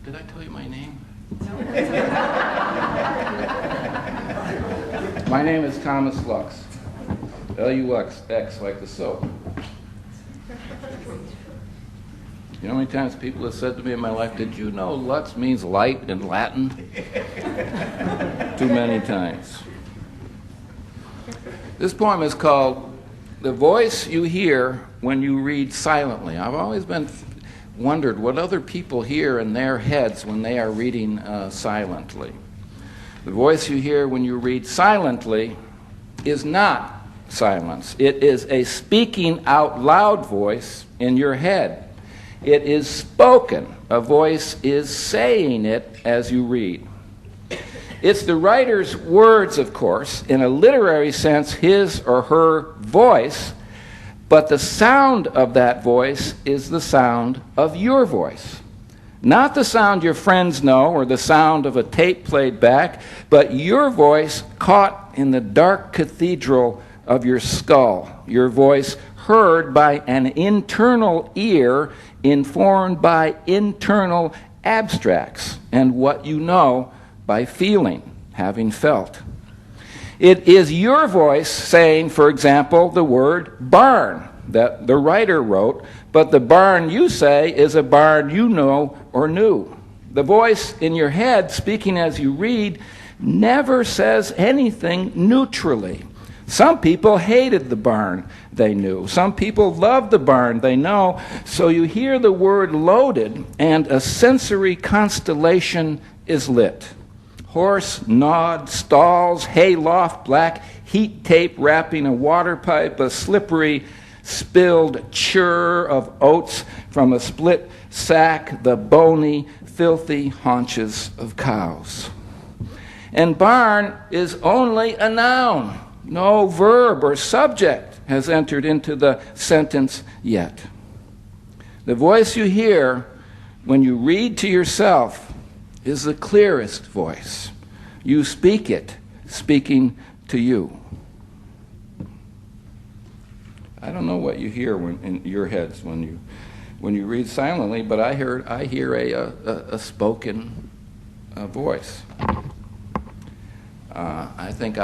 Did I tell you my name? My name is Thomas Lux. L-U-X, like the soap. You know how many times people have said to me in my life, did you know Lux means light in Latin? Too many times. This poem is called The Voice You Hear When You Read Silently. I've always wondered what other people hear in their heads when they are reading silently. The voice you hear when you read silently is not silence. It is a speaking out loud voice in your head. It is spoken. A voice is saying it as you read. It's the writer's words, of course, in a literary sense, his or her voice, but the sound of that voice is the sound of your voice. Not the sound your friends know or the sound of a tape played back, but your voice caught in the dark cathedral of your skull. Your voice heard by an internal ear informed by internal abstracts and what you know by feeling, having felt. It is your voice saying, for example, the word barn that the writer wrote, but the barn you say is a barn you know or knew. The voice in your head, speaking as you read, never says anything neutrally. Some people hated the barn they knew. Some people loved the barn they know. So you hear the word loaded, and a sensory constellation is lit. Horse gnawed stalls, hayloft black, heat tape wrapping a water pipe, a slippery spilled churr of oats from a split sack, the bony, filthy haunches of cows. And barn is only a noun. No verb or subject has entered into the sentence yet. The voice you hear when you read to yourself is the clearest voice. You speak it, speaking to you. I don't know what you hear in your heads when you read silently, but I hear a spoken voice. I think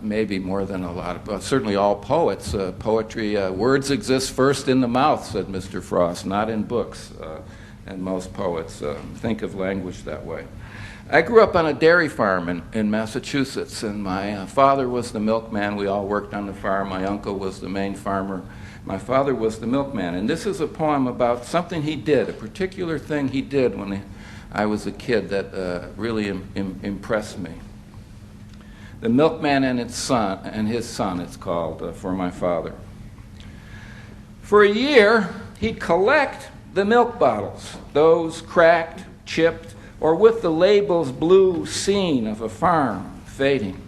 maybe more than a lot of, certainly all poets, poetry, words exist first in the mouth, said Mr. Frost, not in books. And most poets think of language that way. I grew up on a dairy farm in Massachusetts, and my father was the milkman. We all worked on the farm. My uncle was the main farmer. My father was the milkman. And this is a poem about something he did, a particular thing he did when I was a kid that really impressed me. The Milkman and his son, it's called, for my father. For a year, he'd collect the milk bottles, those cracked, chipped, or with the label's blue scene of a farm fading.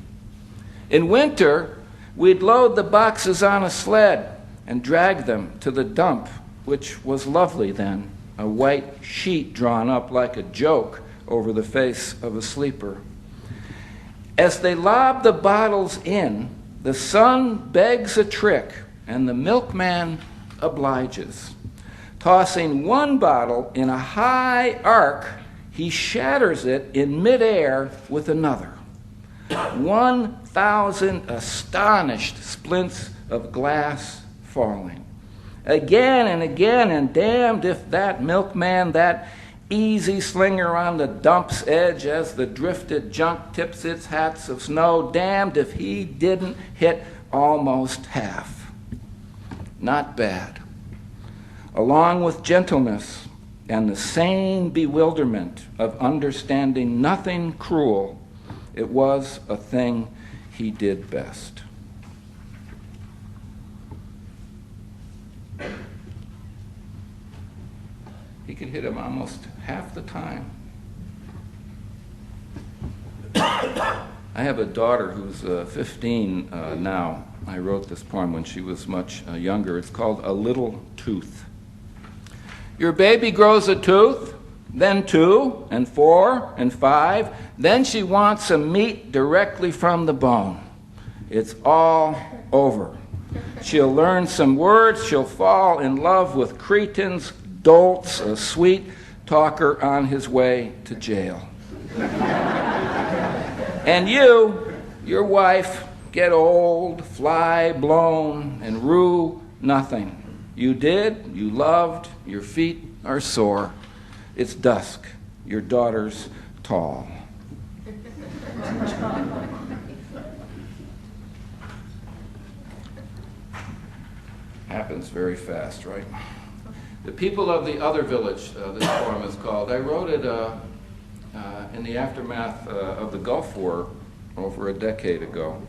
In winter, we'd load the boxes on a sled and drag them to the dump, which was lovely then, a white sheet drawn up like a joke over the face of a sleeper. As they lob the bottles in, the son begs a trick, and the milkman obliges. Tossing one bottle in a high arc, he shatters it in midair with another. 1,000 astonished splints of glass falling. Again and again, and damned if that milkman, that easy slinger on the dump's edge as the drifted junk tips its hats of snow, damned if he didn't hit almost half. Not bad. Along with gentleness and the sane bewilderment of understanding nothing cruel, it was a thing he did best. He could hit him almost half the time. I have a daughter who's 15 now. I wrote this poem when she was much younger. It's called A Little Tooth. Your baby grows a tooth, then 2 and 4 and 5. Then she wants some meat directly from the bone. It's all over. She'll learn some words. She'll fall in love with cretins, dolts, a sweet talker on his way to jail. And you, your wife, get old, fly blown, and rue nothing. You did, you loved, your feet are sore. It's dusk, your daughter's tall. Happens very fast, right? The people of the other village, this poem is called. I wrote it in the aftermath of the Gulf War over a decade ago.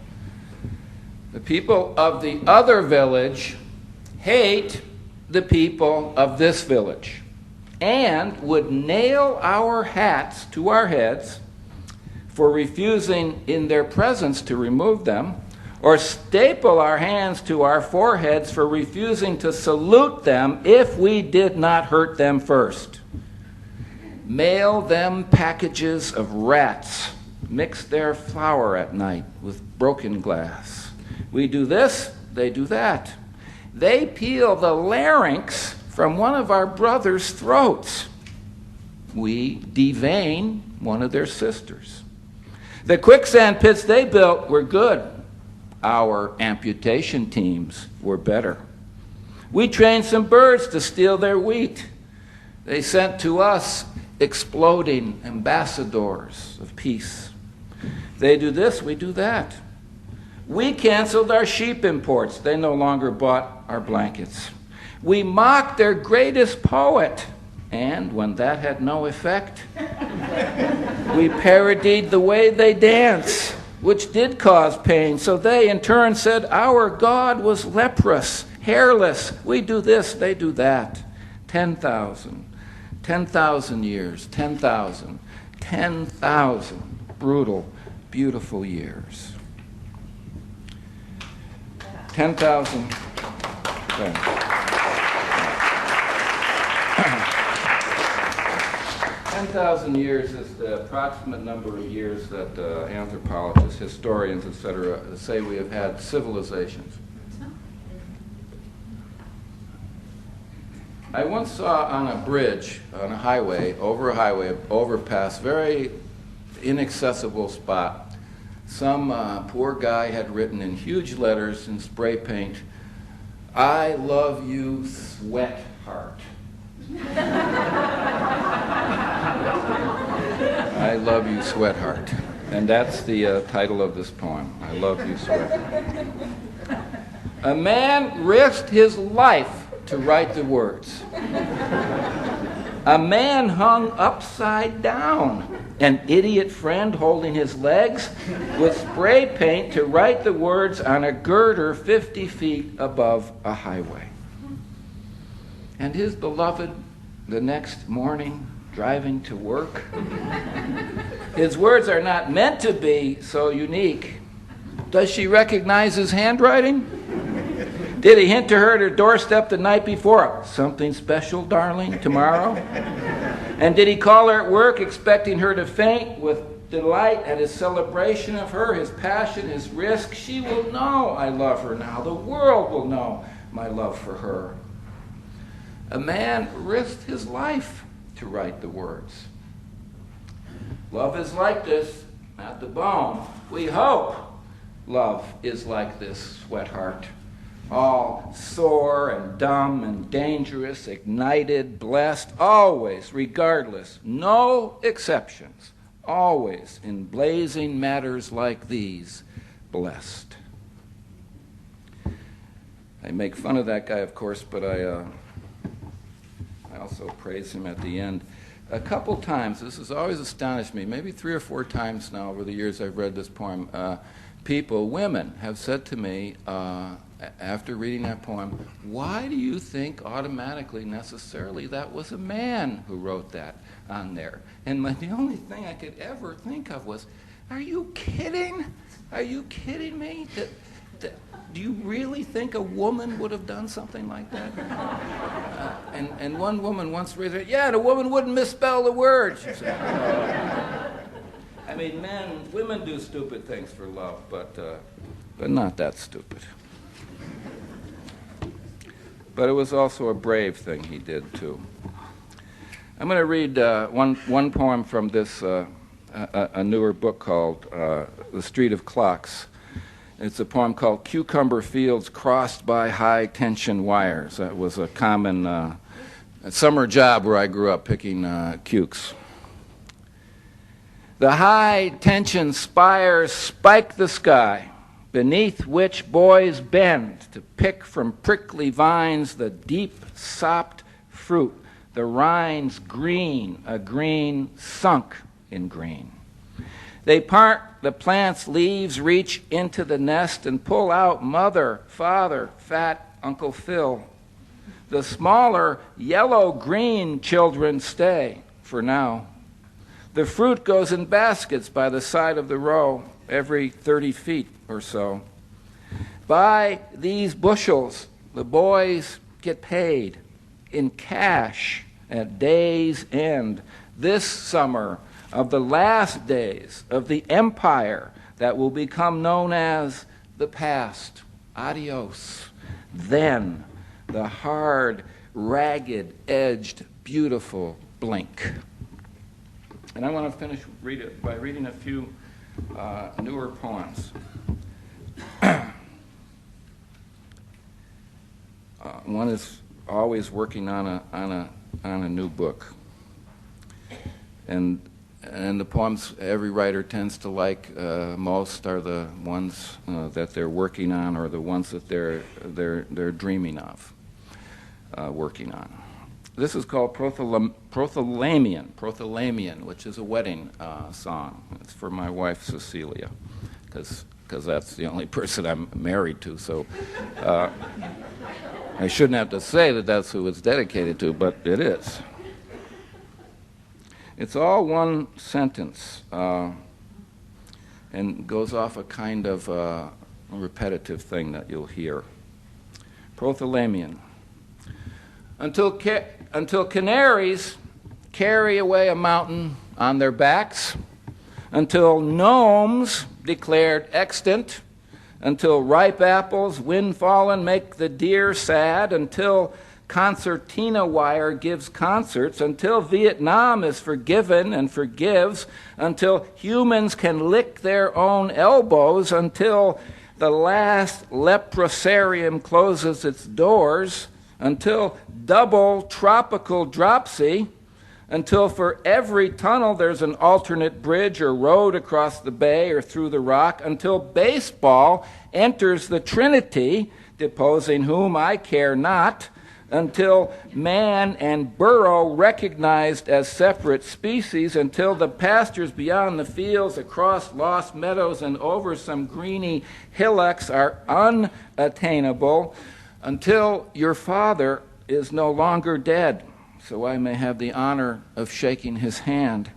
The people of the other village hate the people of this village and would nail our hats to our heads for refusing in their presence to remove them, or staple our hands to our foreheads for refusing to salute them if we did not hurt them first. Mail them packages of rats, mix their flour at night with broken glass. We do this, they do that. They peel the larynx from one of our brothers' throats. We devein one of their sisters. The quicksand pits they built were good. Our amputation teams were better. We trained some birds to steal their wheat. They sent to us exploding ambassadors of peace. They do this, we do that. We canceled our sheep imports. They no longer bought our blankets. We mocked their greatest poet. And when that had no effect, we parodied the way they dance, which did cause pain. So they in turn said, our God was leprous, hairless. We do this, they do that. 10,000 years, 10,000 brutal, beautiful years. 10,000. 10,000 years is the approximate number of years that anthropologists, historians, etc., say we have had civilizations. I once saw on a bridge, on a highway, overpass, very inaccessible spot, some poor guy had written in huge letters in spray paint, "I love you, sweatheart." I love you, sweatheart. And that's the title of this poem, I love you, sweatheart. A man risked his life to write the words. A man hung upside down, an idiot friend holding his legs, with spray paint to write the words on a girder 50 feet above a highway. And his beloved, the next morning, driving to work. His words are not meant to be so unique. Does she recognize his handwriting? Did he hint to her at her doorstep the night before? Something special, darling, tomorrow? And did he call her at work expecting her to faint with delight at his celebration of her, his passion, his risk? She will know I love her now. The world will know my love for her. A man risked his life to write the words. Love is like this, at the bone. We hope love is like this, sweatheart. All sore and dumb and dangerous, ignited, blessed, always, regardless, no exceptions, always in blazing matters like these, blessed. I make fun of that guy, of course, but I also praise him at the end. A couple times, this has always astonished me, maybe 3 or 4 times now over the years I've read this poem, women have said to me, after reading that poem, why do you think automatically, necessarily, that was a man who wrote that on there? And the only thing I could ever think of was, are you kidding? Are you kidding me? Do you really think a woman would have done something like that? And one woman once raised her, yeah, the woman wouldn't misspell the word, she said. I mean, women do stupid things for love, but not that stupid. But it was also a brave thing he did, too. I'm going to read one poem from this a newer book called The Street of Clocks. It's a poem called Cucumber Fields Crossed by High Tension Wires. That was a common summer job where I grew up, picking cukes. The high tension spires spike the sky, beneath which boys bend to pick from prickly vines the deep sopped fruit, the rinds green, a green sunk in green. They part the plant's leaves, reach into the nest, and pull out mother, father, fat Uncle Phil. The smaller yellow-green children stay for now. The fruit goes in baskets by the side of the row every 30 feet or so. By these bushels, the boys get paid in cash at day's end this summer of the last days of the empire that will become known as the past. Adios. Then the hard, ragged-edged, beautiful blink. And I want to finish by reading a few newer poems. One is always working on a new book, and the poems every writer tends to like most are the ones that they're working on, or the ones that they're dreaming of working on. This is called Prothalamion, which is a wedding song. It's for my wife Cecilia, because that's the only person I'm married to. So I shouldn't have to say that that's who it's dedicated to, but it is. It's all one sentence and goes off a kind of repetitive thing that you'll hear. Prothalamion. Until canaries carry away a mountain on their backs, until gnomes declared extant, until ripe apples, wind-fallen, make the deer sad, until concertina wire gives concerts, until Vietnam is forgiven and forgives, until humans can lick their own elbows, until the last leprosarium closes its doors, until double tropical dropsy, until for every tunnel there's an alternate bridge or road across the bay or through the rock, until baseball enters the Trinity, deposing whom I care not, until man and burro recognized as separate species, until the pastures beyond the fields, across lost meadows and over some greeny hillocks are unattainable, until your father is no longer dead, so I may have the honor of shaking his hand.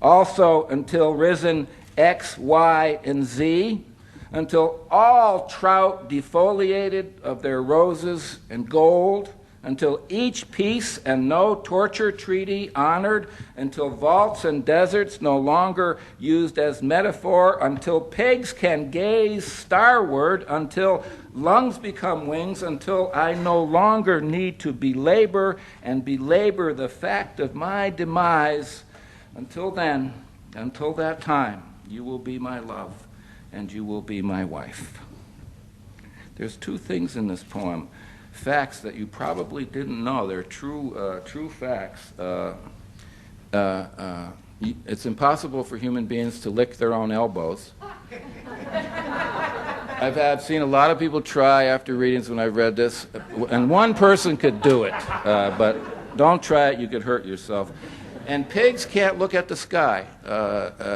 Also, until risen X, Y, and Z, until all trout defoliated of their roses and gold, until each peace and no torture treaty honored, until vaults and deserts no longer used as metaphor, until pigs can gaze starward, until lungs become wings, until I no longer need to belabor the fact of my demise. Until then, until that time, you will be my love, and you will be my wife. There's two things in this poem, facts that you probably didn't know. They're true facts. It's impossible for human beings to lick their own elbows. I've seen a lot of people try after readings when I've read this, and one person could do it, but don't try it, you could hurt yourself. And pigs can't look at the sky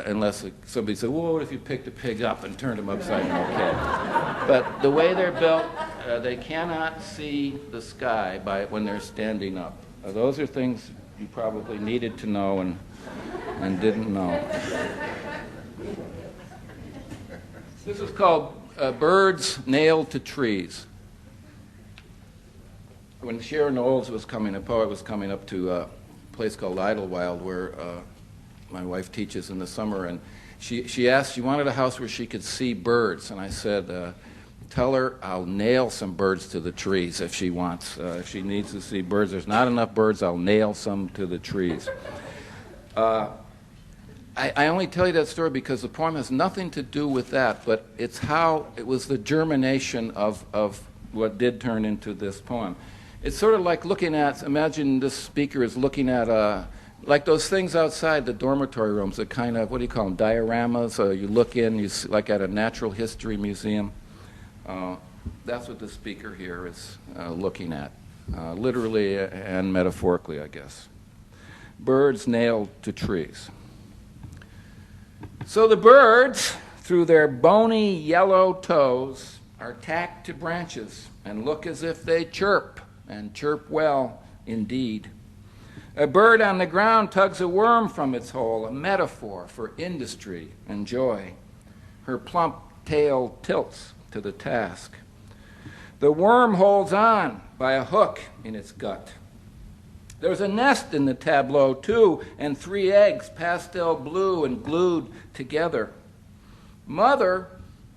unless somebody said, well, what if you picked a pig up and turned him upside down? Okay. But the way they're built, they cannot see the sky when they're standing up. Those are things you probably needed to know and didn't know. This is called Birds Nailed to Trees. When Sharon Olds was coming, a poet was coming up to a place called Idlewild where my wife teaches in the summer, and she asked, she wanted a house where she could see birds, and I said, Tell her I'll nail some birds to the trees if she wants. If she needs to see birds, there's not enough birds, I'll nail some to the trees. I only tell you that story because the poem has nothing to do with that, but it's how it was the germination of what did turn into this poem. It's sort of like looking at, imagine this speaker is looking at like those things outside the dormitory rooms, the kind of, what do you call them, dioramas? You look in, you see, like at a natural history museum. That's what the speaker here is looking at, literally and metaphorically, I guess. Birds nailed to trees. So the birds, through their bony yellow toes, are tacked to branches and look as if they chirp, and chirp well indeed. A bird on the ground tugs a worm from its hole, a metaphor for industry and joy. Her plump tail tilts to the task. The worm holds on by a hook in its gut. There's a nest in the tableau, too, and 3 eggs, pastel blue and glued together. Mother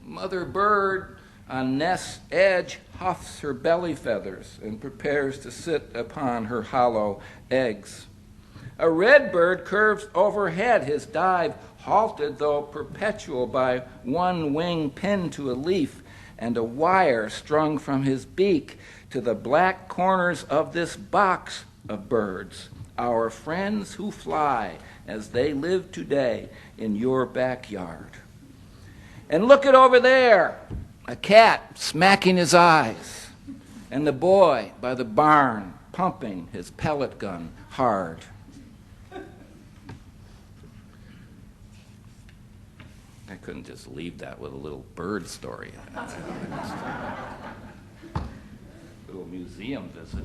bird on nest's edge huffs her belly feathers and prepares to sit upon her hollow eggs. A red bird curves overhead, his dive halted though perpetual by one wing pinned to a leaf and a wire strung from his beak to the black corners of this box of birds, our friends who fly as they live today in your backyard. And look at over there, a cat smacking his eyes, and the boy by the barn pumping his pellet gun hard. I couldn't just leave that with a little bird story. Little museum visit.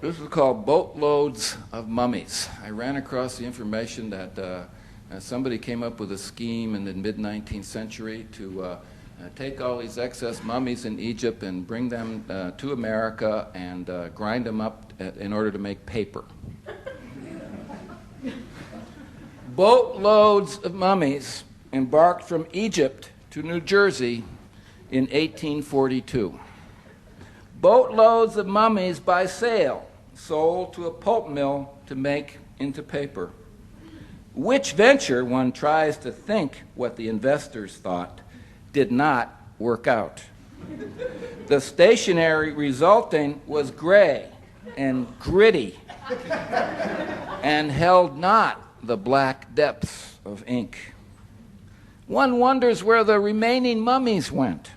This is called Boatloads of Mummies. I ran across the information that somebody came up with a scheme in the mid-19th century to take all these excess mummies in Egypt and bring them to America and grind them up in order to make paper. Boatloads of mummies embarked from Egypt to New Jersey in 1842. Boatloads of mummies by sail, sold to a pulp mill to make into paper. Which venture, one tries to think what the investors thought, did not work out. The stationery resulting was gray and gritty and held not the black depths of ink. One wonders where the remaining mummies went.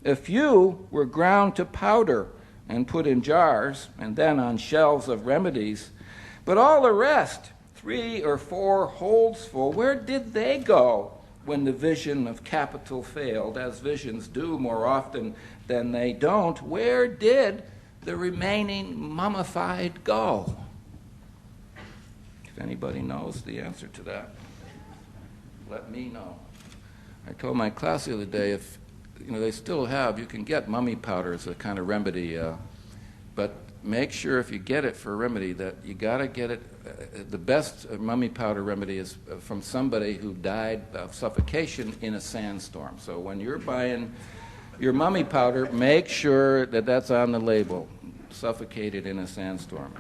A few were ground to powder and put in jars and then on shelves of remedies. But all the rest, 3 or 4 holds full, where did they go when the vision of capital failed, as visions do more often than they don't? Where did the remaining mummified go? If anybody knows the answer to that, let me know. I told my class the other day, if they still have, you can get mummy powder as a kind of remedy, but make sure if you get it for a remedy that you got to get it, the best mummy powder remedy is from somebody who died of suffocation in a sandstorm. So when you're buying your mummy powder, make sure that that's on the label, suffocated in a sandstorm.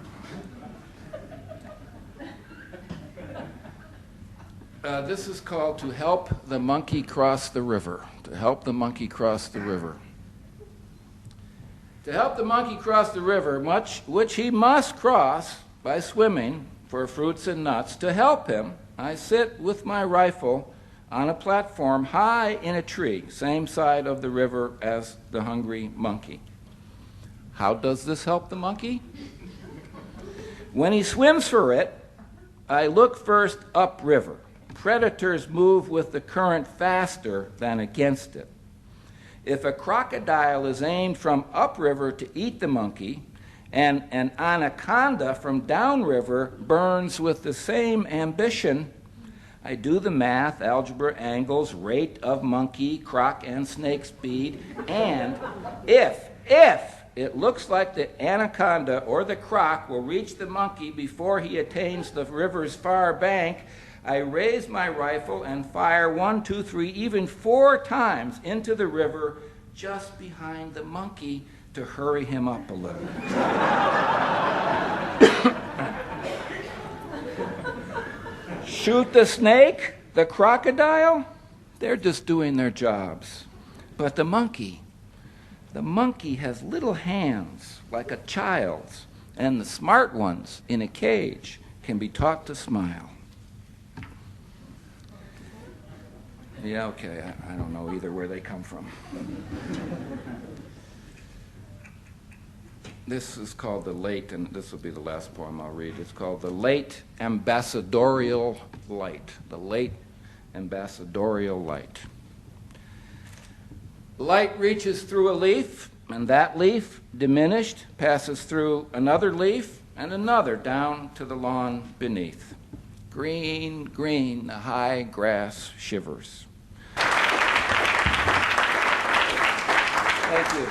This is called To Help the Monkey Cross the River. To help the monkey cross the river. To help the monkey cross the river, which he must cross by swimming for fruits and nuts, to help him, I sit with my rifle on a platform high in a tree, same side of the river as the hungry monkey. How does this help the monkey? When he swims for it, I look first upriver. Predators move with the current faster than against it. If a crocodile is aimed from upriver to eat the monkey, and an anaconda from downriver burns with the same ambition, I do the math, algebra, angles, rate of monkey, croc, and snake speed, and if it looks like the anaconda or the croc will reach the monkey before he attains the river's far bank, I raise my rifle and fire 1, 2, 3, even 4 times into the river just behind the monkey to hurry him up a little. Shoot the snake, the crocodile, they're just doing their jobs. But the monkey has little hands like a child's, and the smart ones in a cage can be taught to smile. Yeah, okay, I don't know either where they come from. This is called the late, and this will be the last poem I'll read. It's called The Late Ambassadorial Light. The Late Ambassadorial Light. Light reaches through a leaf, and that leaf, diminished, passes through another leaf and another down to the lawn beneath. Green, green, the high grass shivers. Thank you.